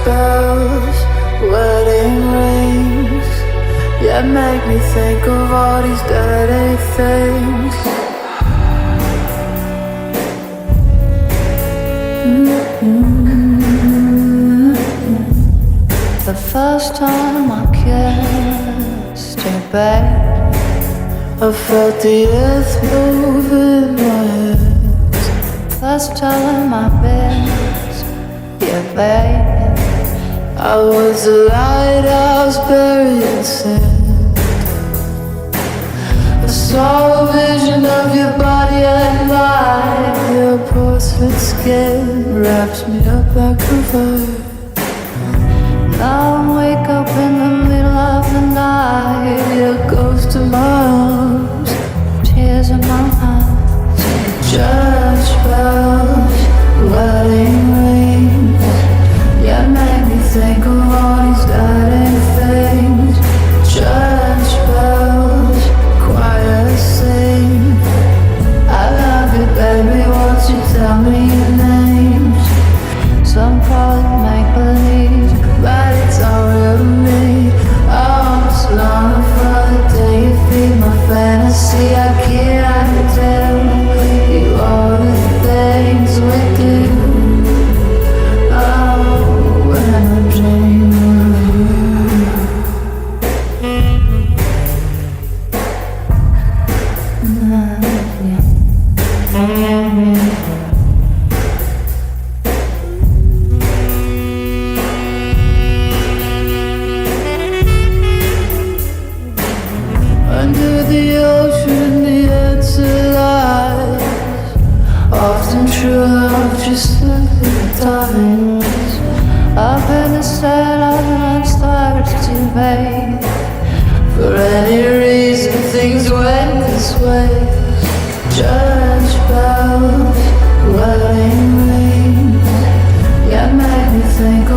bells, wedding rings. Yeah, make me think of all these dirty things. The first time I kissed your babe, I felt the earth move in my hands. First time I missed your babe, I was a lighthouse buried in sand. I saw a vision of your body at night. Your porcelain skin wraps me up like a vibe. Now I wake up in the middle of the night. Your ghost in my arms, tears in my eyes. Church bells, wedding rings. Yeah, make me think of all these dirty things. Church bells, choir sing. I love you, baby, won't you tell me your names? Some call it make-believe, but it's all real to me. I'm just longing for the day you feed my fantasy. I can't tell you all the things we do. Oh, when I dream of you. Under the ocean, the answer lies. Often true love just sympathize. Up in the sand, and starts to bathe. For any reason, things went this way. Church bells, wedding rings. Yeah, make me think.